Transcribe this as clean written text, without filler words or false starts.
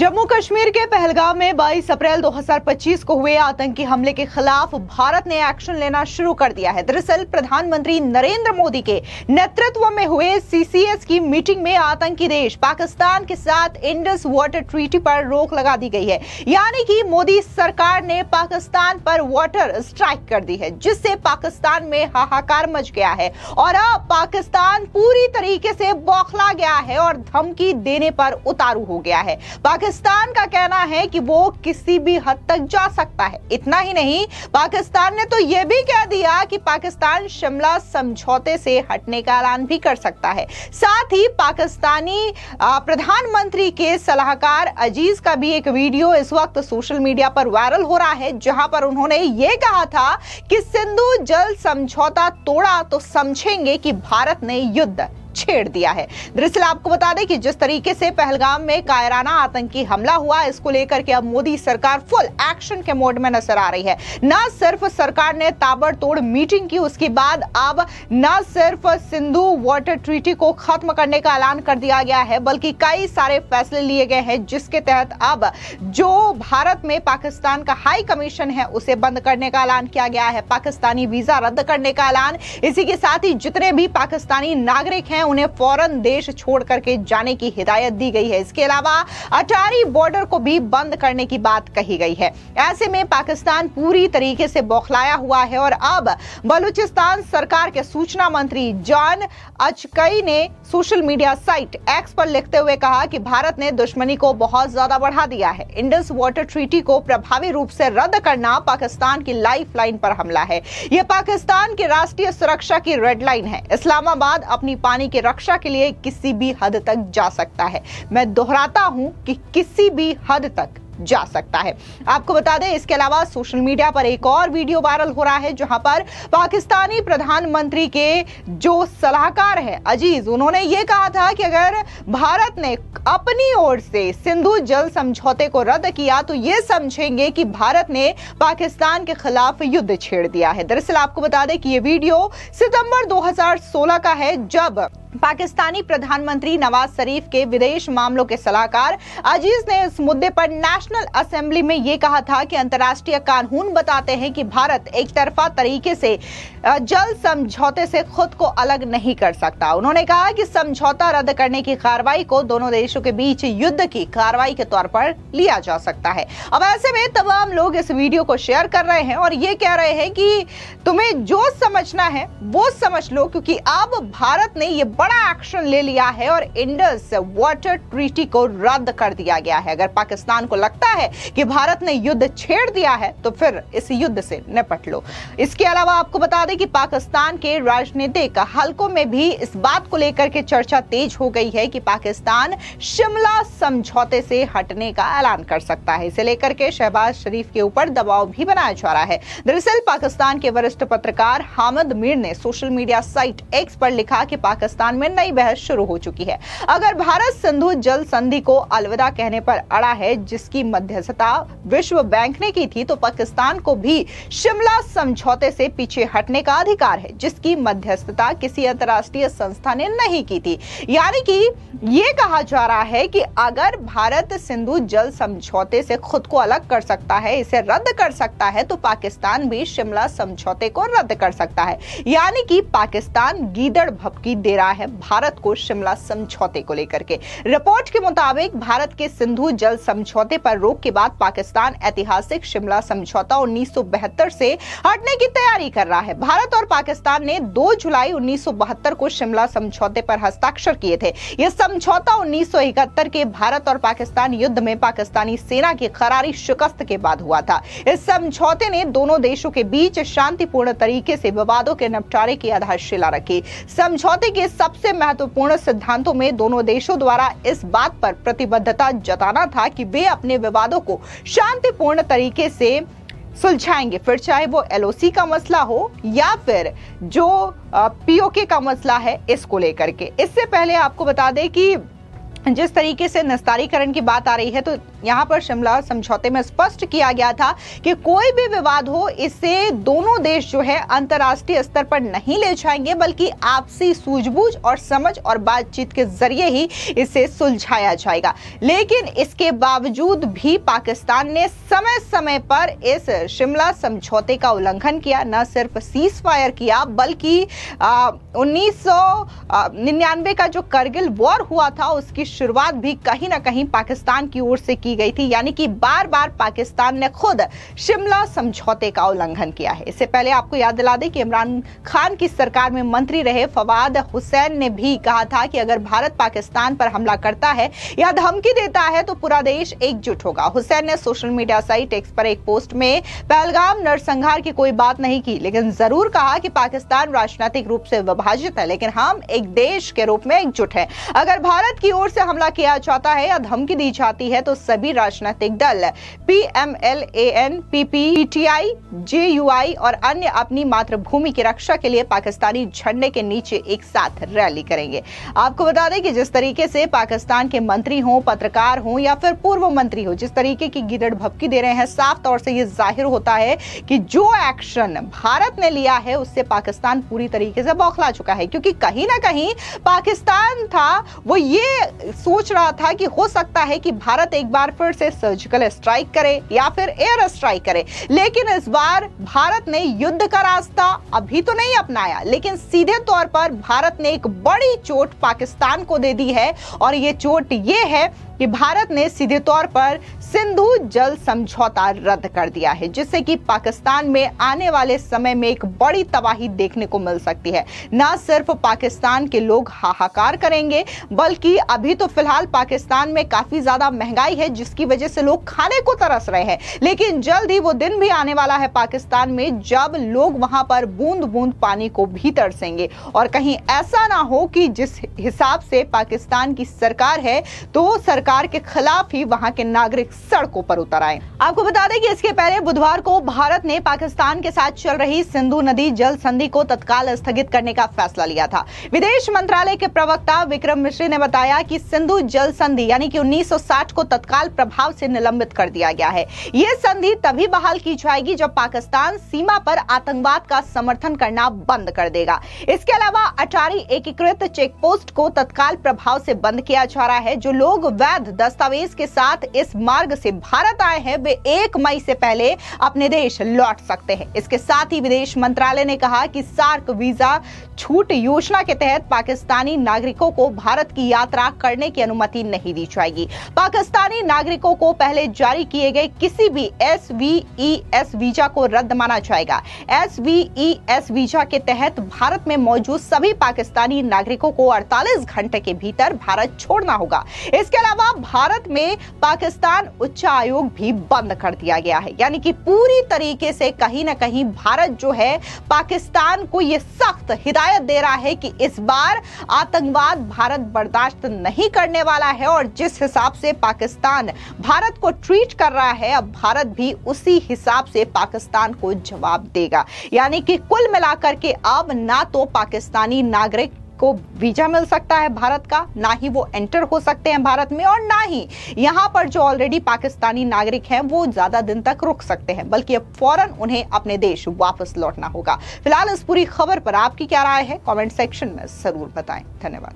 जम्मू कश्मीर के पहलगाम में 22 अप्रैल 2025 को हुए आतंकी हमले के खिलाफ भारत ने एक्शन लेना शुरू कर दिया है। दरअसल प्रधानमंत्री नरेंद्र मोदी के नेतृत्व में हुए सीसीएस की मीटिंग में आतंकी देश पाकिस्तान के साथ इंडस वाटर ट्रीटी पर रोक लगा दी गई है, यानी कि मोदी सरकार ने पाकिस्तान पर वाटर स्ट्राइक कर दी है, जिससे पाकिस्तान में हाहाकार मच गया है और अब पाकिस्तान पूरी तरीके से बौखला गया है और धमकी देने पर उतारू हो गया है। पाकिस्तान का कहना है कि वो किसी भी हद तक जा सकता है। इतना ही नहीं, पाकिस्तान ने तो यह भी कह दिया कि पाकिस्तान शिमला समझौते से हटने का ऐलान भी कर सकता है। साथ ही पाकिस्तानी प्रधानमंत्री के सलाहकार अजीज का भी एक वीडियो इस वक्त सोशल मीडिया पर वायरल हो रहा है, जहां पर उन्होंने ये कहा था कि सिंधु जल समझौता तोड़ा तो समझेंगे कि भारत ने युद्ध छेड़ दिया है। दरअसल आपको बता दें कि जिस तरीके से पहलगाम में कायराना आतंकी हमला हुआ, इसको लेकर के अब मोदी सरकार फुल एक्शन के मोड में नजर आ रही है। न सिर्फ सरकार ने ताबड़तोड़ मीटिंग की, उसके बाद अब न सिर्फ सिंधु वाटर ट्रीटी को खत्म करने का ऐलान कर दिया गया है, बल्कि कई सारे फैसले लिए गए हैं, जिसके तहत अब जो भारत में पाकिस्तान का हाई कमीशन है उसे बंद करने का ऐलान किया गया है, पाकिस्तानी वीजा रद्द करने का ऐलान। इसी के साथ ही जितने भी पाकिस्तानी नागरिक हैं उन्हें फौरन देश छोड़ करके जाने की हिदायत दी गई है। इसके अलावा अटारी बॉर्डर को भी बंद करने की बात कही गई है। ऐसे में पाकिस्तान पूरी तरीके से बौखलाया हुआ है और अब बलूचिस्तान सरकार के सूचना मंत्री जॉन अचकई ने सोशल मीडिया साइट एक्स पर लिखते हुए कहा कि भारत ने दुश्मनी को बहुत ज्यादा बढ़ा दिया है। इंडस वाटर ट्रीटी को प्रभावी रूप से रद्द करना पाकिस्तान की लाइफलाइन पर हमला है। यह पाकिस्तान की राष्ट्रीय सुरक्षा की रेड लाइन है। इस्लामाबाद अपनी पानी की रक्षा के लिए किसी भी हद तक जा सकता है। मैं दोहराता हूं कि किसी भी हद तक जा सकता है। आपको बता दें, इसके अलावा सोशल मीडिया पर एक और वीडियो वायरल हो रहा है, जहां पर पाकिस्तानी प्रधानमंत्री के जो सलाहकार है अजीज, उन्होंने ये कहा था कि अगर भारत ने अपनी ओर से सिंधु जल समझौते को रद्द किया तो ये समझेंगे कि भारत ने पाकिस्तान के खिलाफ युद्ध छेड़ दिया है। दरअसल आपको बता दें कि ये वीडियो सितंबर 2016 का है, जब पाकिस्तानी प्रधानमंत्री नवाज शरीफ के विदेश मामलों के सलाहकार अजीज ने इस मुद्दे पर नेशनल असेंबली में यह कहा था कि अंतर्राष्ट्रीय कानून बताते हैं कि भारत एक तरफा तरीके से जल समझौते से खुद को अलग नहीं कर सकता। उन्होंने कहा कि समझौता रद्द करने की कार्रवाई को दोनों देशों के बीच युद्ध की कार्रवाई के तौर पर लिया जा सकता है। अब ऐसे में तमाम लोग इस वीडियो को शेयर कर रहे हैं और ये कह रहे हैं कि तुम्हें जो समझना है वो समझ लो, क्योंकि अब भारत ने ये बड़ा एक्शन ले लिया है और इंडस वाटर ट्रीटी को रद्द कर दिया गया है। अगर पाकिस्तान को लगता है कि भारत ने युद्ध छेड़ दिया है तो फिर इस युद्ध से निपट लो। इसके अलावा आपको बता दें कि पाकिस्तान के राजनीतिक हलकों में भी इस बात को लेकर के चर्चा तेज हो गई है कि पाकिस्तान शिमला समझौते से हटने का ऐलान कर सकता है। इसे लेकर के शहबाज शरीफ के ऊपर दबाव भी बनाया जा रहा है। दरअसल पाकिस्तान के वरिष्ठ पत्रकार हामिद मीर ने सोशल मीडिया साइट एक्स पर लिखा कि पाकिस्तान में नई बहस शुरू हो चुकी है। अगर भारत सिंधु जल संधि को अलविदा कहने पर अड़ा है, जिसकी मध्यस्थता विश्व बैंक ने की थी, तो पाकिस्तान को भी शिमला समझौते से पीछे हटने का अधिकार है, जिसकी मध्यस्थता किसी अंतर्राष्ट्रीय संस्था ने नहीं की थी। यानी कि यह कहा जा रहा है कि अगर भारत सिंधु जल समझौते से खुद को अलग कर सकता है, इसे रद्द कर सकता है, तो पाकिस्तान भी शिमला समझौते को रद्द कर सकता है। यानी कि पाकिस्तान गीदड़ भभकी दे रहा है भारत को शिमला समझौते को लेकर के। रिपोर्ट के मुताबिक भारत के सिंधु जल समझौते पर रोक के बाद पाकिस्तान ऐतिहासिक शिमला समझौता 1972 से हटने की तैयारी कर रहा है। भारत और पाकिस्तान ने 2 जुलाई 1972 को शिमला समझौते पर हस्ताक्षर किए थे। यह समझौता 1971 के भारत और पाकिस्तान युद्ध में पाकिस्तानी सेना की करारी शिकस्त के बाद हुआ था। इस समझौते ने दोनों देशों के बीच शांतिपूर्ण तरीके से विवादों के निपटारे की आधारशिला रखी। समझौते के सबसे महत्वपूर्ण सिद्धांतों में दोनों देशों द्वारा इस बात पर प्रतिबद्धता जताना था कि वे अपने विवादों को शांतिपूर्ण तरीके से सुलझाएंगे, फिर चाहे वो एलओसी का मसला हो या फिर जो पीओके का मसला है, इसको लेकर के। इससे पहले आपको बता दें कि जिस तरीके से निस्तारीकरण की बात आ रही है, तो यहाँ पर शिमला समझौते में स्पष्ट किया गया था कि कोई भी विवाद हो इसे दोनों देश जो है अंतर्राष्ट्रीय स्तर पर नहीं ले जाएंगे, बल्कि आपसी सूझबूझ और समझ और बातचीत के जरिए ही इसे सुलझाया जाएगा। लेकिन इसके बावजूद भी पाकिस्तान ने समय समय पर इस शिमला समझौते का उल्लंघन किया। न सिर्फ सीज फायर किया, बल्कि 1999 का जो करगिल वॉर हुआ था उसकी शुरुआत भी कहीं ना कहीं पाकिस्तान की ओर से की गई थी। यानी कि बार बार पाकिस्तान ने खुद शिमला समझौते का उल्लंघन किया है। इससे पहले आपको याद दिला दें कि इमरान खान की सरकार में मंत्री रहे फवाद हुसैन ने भी कहा था कि अगर भारत पाकिस्तान पर हमला करता है या धमकी देता है तो पूरा देश एकजुट होगा। हुसैन ने सोशल मीडिया साइट एक्स पर एक पोस्ट में पहलगाम नरसंहार की कोई बात नहीं की, लेकिन जरूर कहा कि पाकिस्तान राजनीतिक रूप से विभाजित है, लेकिन हम एक देश के रूप में एकजुट हैं। अगर भारत की ओर से हमला किया जाता है या धमकी दी जाती है तो सभी राजनीतिक दल PMLAN, PP, PTI, JUI और अन्य अपनी मातृभूमि की रक्षा के लिए पाकिस्तानी झंडे के नीचे एक साथ रैली करेंगे। आपको बता दें कि जिस तरीके से पाकिस्तान के मंत्री हों, पत्रकार हों या फिर पूर्व मंत्री हो, जिस तरीके की गिरड़ भपकी दे रहे हैं, साफ तौर से ये जाहिर होता है कि जो एक्शन भारत ने लिया है उससे पाकिस्तान पूरी तरीके से बौखला चुका है। क्योंकि कहीं ना कहीं पाकिस्तान था वो ये सोच रहा था कि हो सकता है कि भारत एक बार फिर से सर्जिकल स्ट्राइक करे या फिर एयर स्ट्राइक करे, लेकिन इस बार भारत ने युद्ध का रास्ता अभी तो नहीं अपनाया, लेकिन सीधे तौर पर भारत ने एक बड़ी चोट पाकिस्तान को दे दी है। और ये चोट ये है कि भारत ने सीधे तौर पर सिंधु जल समझौता रद्द कर दिया है, जिससे कि पाकिस्तान में आने वाले समय में एक बड़ी तबाही देखने को मिल सकती है। न सिर्फ पाकिस्तान के लोग हाहाकार करेंगे, बल्कि अभी तो फिलहाल पाकिस्तान में काफी ज्यादा महंगाई है, जिसकी वजह से लोग खाने को तरस रहे हैं। लेकिन जल्द ही वो दिन भी आने वाला है पाकिस्तान में जब लोग वहां पर बूंद बूंद पानी को भी तरसेंगे। और कहीं ऐसा ना हो कि जिस हिसाब से पाकिस्तान की सरकार है तो सरकार के खिलाफ ही वहां के नागरिक सड़कों पर उतर आए। आपको बता दें कि इसके पहले बुधवार को भारत ने पाकिस्तान के साथ चल रही सिंधु नदी जल संधि को तत्काल स्थगित करने का फैसला लिया था। विदेश मंत्रालय के प्रवक्ता विक्रम मिश्री ने बताया कि सिंधु जल संधि यानी कि 1960 को तत्काल प्रभाव से निलंबित कर दिया गया है। यह संधि तभी बहाल की जाएगी जब पाकिस्तान सीमा पर आतंकवाद का समर्थन करना बंद कर देगा। इसके अलावा अटारी एकीकृत चेक पोस्ट को तत्काल प्रभाव से बंद किया जा रहा है। जो लोग वैध दस्तावेज के साथ इस मार्ग से भारत आए हैं वे 1 मई से पहले अपने देश लौट सकते हैं। इसके साथ ही विदेश मंत्रालय ने कहा कि सार्क वीजा छूट योजना के तहत पाकिस्तानी नागरिकों को भारत की यात्रा करने की अनुमति नहीं दी जाएगी। पाकिस्तानी नागरिकों को पहले जारी किए गए किसी भी SVES वीजा को रद्द माना जाएगा। SVES वीजा के तहत भारत में मौजूद सभी पाकिस्तानी नागरिकों को 48 घंटे के भीतर भारत छोड़ना होगा। इसके अलावा भारत में पाकिस्तान उच्च आयोग भी बंद कर दिया गया है। यानी कि पूरी तरीके से कहीं ना कहीं भारत जो है पाकिस्तान को यह सख्त हिदायत दे रहा है कि इस बार आतंकवाद भारत बर्दाश्त नहीं करने वाला है। और जिस हिसाब से पाकिस्तान भारत को ट्रीट कर रहा है, अब भारत भी उसी हिसाब से पाकिस्तान को जवाब देगा। यानी कि कुल मिलाकर के अब ना तो पाकिस्तानी नागरिक को वीजा मिल सकता है भारत का, ना ही वो एंटर हो सकते हैं भारत में, और ना ही यहां पर जो ऑलरेडी पाकिस्तानी नागरिक हैं वो ज्यादा दिन तक रुक सकते हैं, बल्कि अब फौरन उन्हें अपने देश वापस लौटना होगा। फिलहाल इस पूरी खबर पर आपकी क्या राय है, कमेंट सेक्शन में जरूर बताएं। धन्यवाद।